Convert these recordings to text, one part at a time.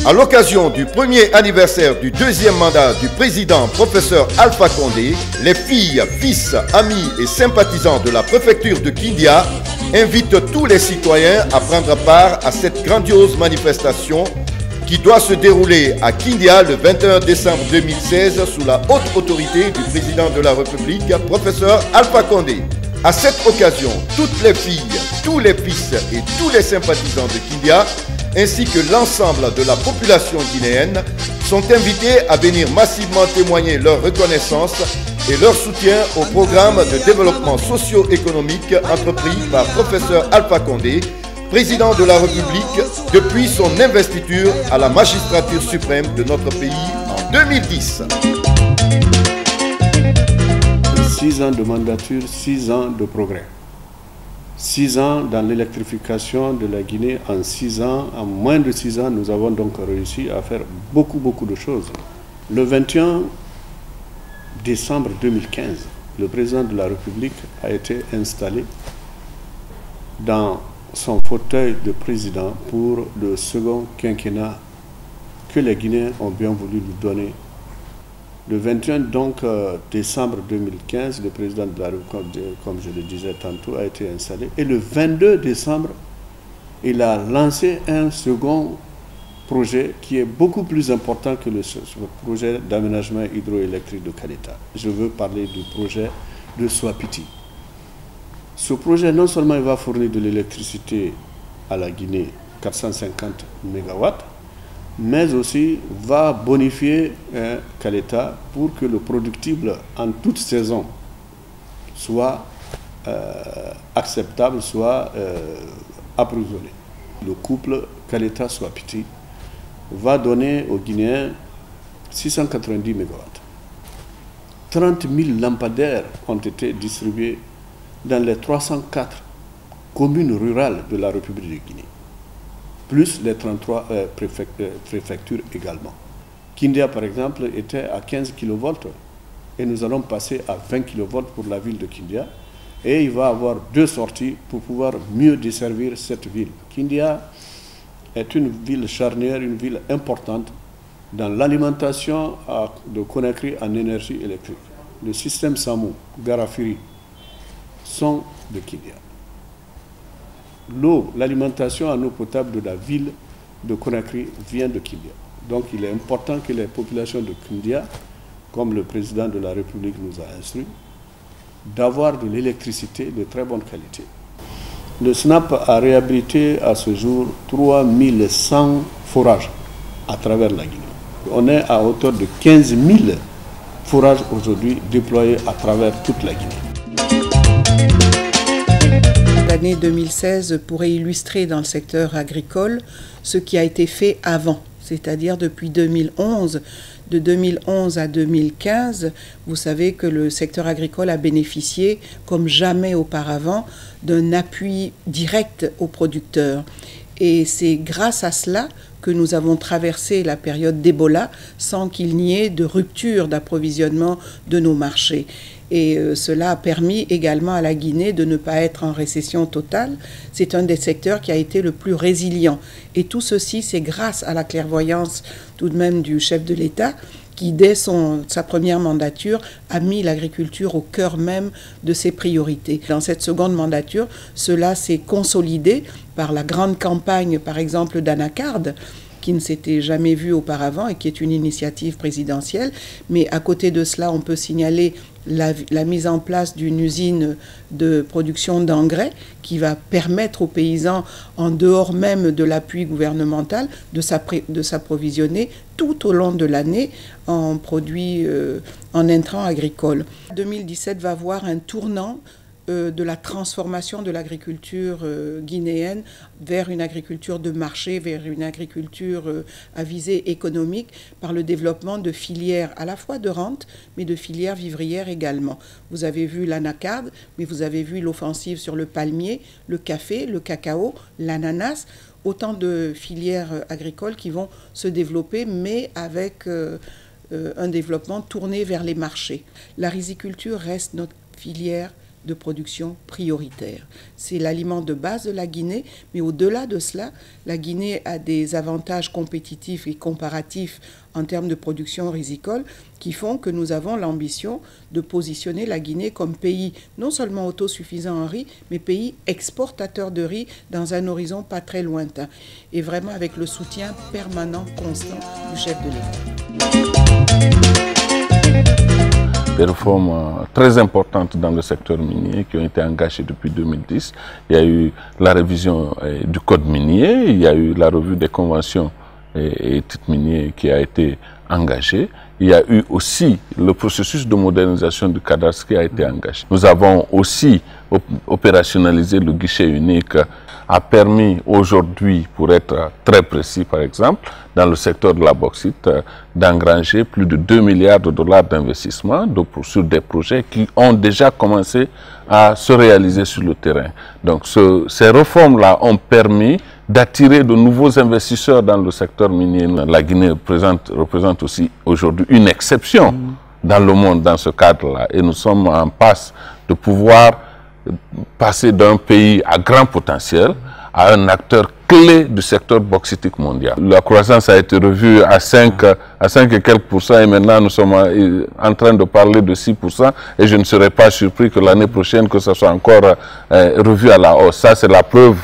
À l'occasion du premier anniversaire du deuxième mandat du président professeur Alpha Condé, les filles, fils, amis et sympathisants de la préfecture de Kindia invitent tous les citoyens à prendre part à cette grandiose manifestation qui doit se dérouler à Kindia le 21 décembre 2016 sous la haute autorité du président de la République, professeur Alpha Condé. À cette occasion, toutes les filles, tous les fils et tous les sympathisants de Kindia ainsi que l'ensemble de la population guinéenne sont invités à venir massivement témoigner leur reconnaissance et leur soutien au programme de développement socio-économique entrepris par professeur Alpha Condé, président de la République depuis son investiture à la magistrature suprême de notre pays en 2010. 6 ans de mandature, 6 ans de progrès. 6 ans dans l'électrification de la Guinée. En 6 ans, en moins de 6 ans, nous avons donc réussi à faire beaucoup de choses. Le 21 décembre 2015, le président de la République a été installé dans son fauteuil de président pour le second quinquennat que les Guinéens ont bien voulu lui donner. Le 21 décembre 2015, le président de la République, comme je le disais tantôt, a été installé. Et le 22 décembre, il a lancé un second projet qui est beaucoup plus important que le projet d'aménagement hydroélectrique de Kaleta. Je veux parler du projet de Swapiti. Ce projet, non seulement il va fournir de l'électricité à la Guinée, 450 MW, mais aussi va bonifier Kaleta pour que le productible en toute saison soit acceptable, soit approvisionné. Le couple Kaleta-Swapiti va donner aux Guinéens 690 MW. 30 000 lampadaires ont été distribués dans les 304 communes rurales de la République de Guinée, plus les 33 préfectures également. Kindia, par exemple, était à 15 kV et nous allons passer à 20 kV pour la ville de Kindia. Et il va y avoir 2 sorties pour pouvoir mieux desservir cette ville. Kindia est une ville charnière, une ville importante dans l'alimentation de Conakry en énergie électrique. Le système Samou, Garafiri sont de Kindia. L'eau, l'alimentation en eau potable de la ville de Conakry vient de Kindia. Donc il est important que les populations de Kindia, comme le président de la République nous a instruit, d'avoir de l'électricité de très bonne qualité. Le SNAP a réhabilité à ce jour 3100 forages à travers la Guinée. On est à hauteur de 15 000 forages aujourd'hui déployés à travers toute la Guinée. L'année 2016 pourrait illustrer dans le secteur agricole ce qui a été fait avant, c'est-à-dire depuis 2011. De 2011 à 2015, vous savez que le secteur agricole a bénéficié, comme jamais auparavant, d'un appui direct aux producteurs. Et c'est grâce à cela que nous avons traversé la période d'Ebola sans qu'il n'y ait de rupture d'approvisionnement de nos marchés. Et cela a permis également à la Guinée de ne pas être en récession totale. C'est un des secteurs qui a été le plus résilient. Et tout ceci, c'est grâce à la clairvoyance tout de même du chef de l'État qui, dès sa première mandature, a mis l'agriculture au cœur même de ses priorités. Dans cette seconde mandature, cela s'est consolidé par la grande campagne, par exemple, d'Anacarde, qui ne s'était jamais vue auparavant et qui est une initiative présidentielle. Mais à côté de cela, on peut signaler la mise en place d'une usine de production d'engrais qui va permettre aux paysans, en dehors même de l'appui gouvernemental, de s'approvisionner tout au long de l'année en produits, en intrants agricoles. 2017 va voir un tournant de la transformation de l'agriculture guinéenne vers une agriculture de marché, vers une agriculture à visée économique par le développement de filières à la fois de rente, mais de filières vivrières également. Vous avez vu l'anacarde, mais vous avez vu l'offensive sur le palmier, le café, le cacao, l'ananas, autant de filières agricoles qui vont se développer, mais avec un développement tourné vers les marchés. La riziculture reste notre filière de production prioritaire. C'est l'aliment de base de la Guinée, mais au-delà de cela, la Guinée a des avantages compétitifs et comparatifs en termes de production rizicole qui font que nous avons l'ambition de positionner la Guinée comme pays non seulement autosuffisant en riz, mais pays exportateur de riz dans un horizon pas très lointain. Et vraiment avec le soutien permanent, constant du chef de l'État. Des réformes très importantes dans le secteur minier qui ont été engagées depuis 2010. Il y a eu la révision du code minier, il y a eu la revue des conventions et titres miniers qui a été engagée. Il y a eu aussi le processus de modernisation du cadastre qui a été engagé. Nous avons aussi opérationnalisé le guichet unique, a permis aujourd'hui, pour être très précis par exemple, dans le secteur de la bauxite, d'engranger plus de 2 milliards de dollars d'investissement sur des projets qui ont déjà commencé à se réaliser sur le terrain. Donc ces réformes-là ont permis d'attirer de nouveaux investisseurs dans le secteur minier. La Guinée représente aussi aujourd'hui une exception dans le monde dans ce cadre-là. Et nous sommes en passe de pouvoir passer d'un pays à grand potentiel à un acteur clé du secteur bauxitique mondial. La croissance a été revue à 5 et quelques pourcents et maintenant nous sommes en train de parler de 6% et je ne serais pas surpris que l'année prochaine que ça soit encore revu à la hausse. Ça c'est la preuve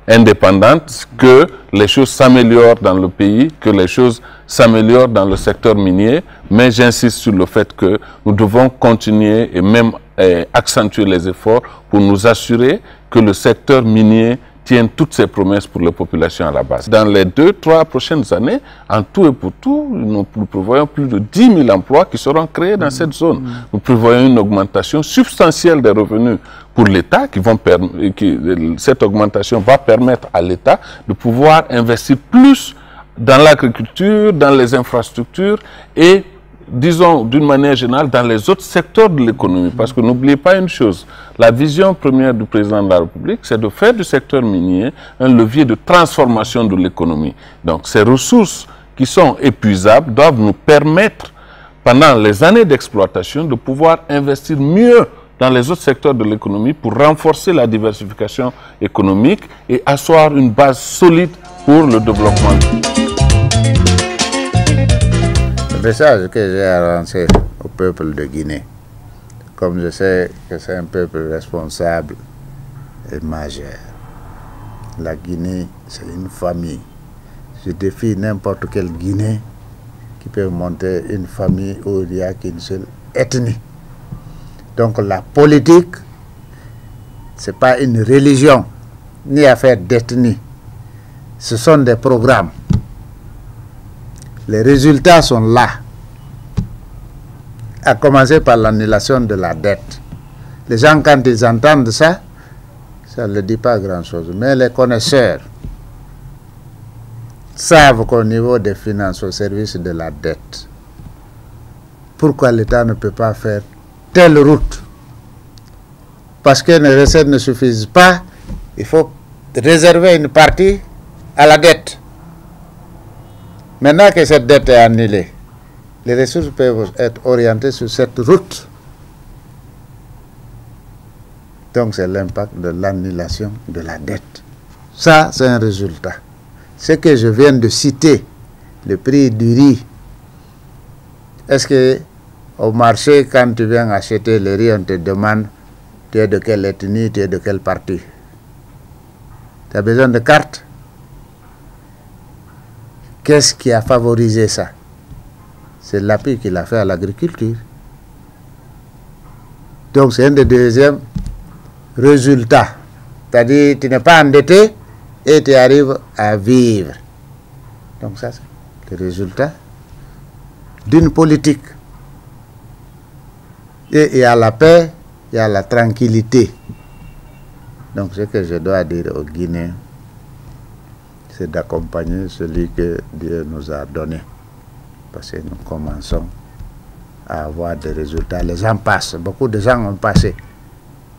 indépendante que les choses s'améliorent dans le pays, que les choses s'améliorent dans le secteur minier, mais j'insiste sur le fait que nous devons continuer et même accentuer les efforts pour nous assurer que le secteur minier tienne toutes ses promesses pour les populations à la base. Dans les 2-3 prochaines années, en tout et pour tout, nous prévoyons plus de 10 000 emplois qui seront créés dans cette zone. Nous prévoyons une augmentation substantielle des revenus pour l'État, cette augmentation va permettre à l'État de pouvoir investir plus dans l'agriculture, dans les infrastructures et, disons, d'une manière générale, dans les autres secteurs de l'économie. Parce que n'oubliez pas une chose, la vision première du président de la République, c'est de faire du secteur minier un levier de transformation de l'économie. Donc ces ressources qui sont épuisables doivent nous permettre, pendant les années d'exploitation, de pouvoir investir mieux dans les autres secteurs de l'économie pour renforcer la diversification économique et asseoir une base solide pour le développement. Le message que j'ai à lancer au peuple de Guinée, comme je sais que c'est un peuple responsable et majeur. La Guinée, c'est une famille. Je défie n'importe quel Guinéen qui peut monter une famille où il n'y a qu'une seule ethnie. Donc la politique, ce n'est pas une religion, ni affaire d'ethnie. Ce sont des programmes. Les résultats sont là, à commencer par l'annulation de la dette. Les gens, quand ils entendent ça, ça ne leur dit pas grand-chose. Mais les connaisseurs savent qu'au niveau des finances, au service de la dette, pourquoi l'État ne peut pas faire telle route? Parce que les recettes ne suffisent pas, il faut réserver une partie à la dette. Maintenant que cette dette est annulée, les ressources peuvent être orientées sur cette route. Donc c'est l'impact de l'annulation de la dette. Ça, c'est un résultat. Ce que je viens de citer, le prix du riz, est-ce que au marché, quand tu viens acheter le riz, on te demande tu es de quelle ethnie, tu es de quel parti? Tu as besoin de carte? Qu'est-ce qui a favorisé ça? C'est l'appui qu'il a fait à l'agriculture. Donc c'est un des deuxièmes résultats. C'est-à-dire tu n'es pas endetté et tu arrives à vivre. Donc ça, c'est le résultat d'une politique. Et il y a la paix, il y a la tranquillité. Donc ce que je dois dire aux Guinéens, c'est d'accompagner celui que Dieu nous a donné. Parce que nous commençons à avoir des résultats. Les gens passent, beaucoup de gens ont passé.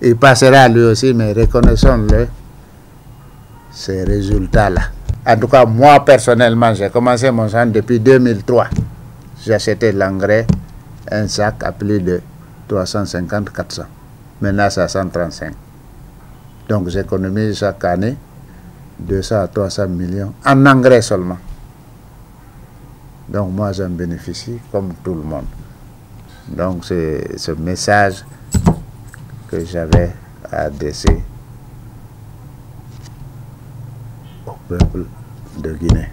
Il passera lui aussi, mais reconnaissons-le, ces résultats-là. En tout cas, moi personnellement, j'ai commencé mon champ depuis 2003. J'ai acheté l'engrais, un sac à plus de 350-400. Maintenant, c'est à 135. Donc, j'économise chaque année 200 à 300 millions en engrais seulement. Donc, moi, j'en bénéficie comme tout le monde. Donc, c'est ce message que j'avais à adresser au peuple de Guinée.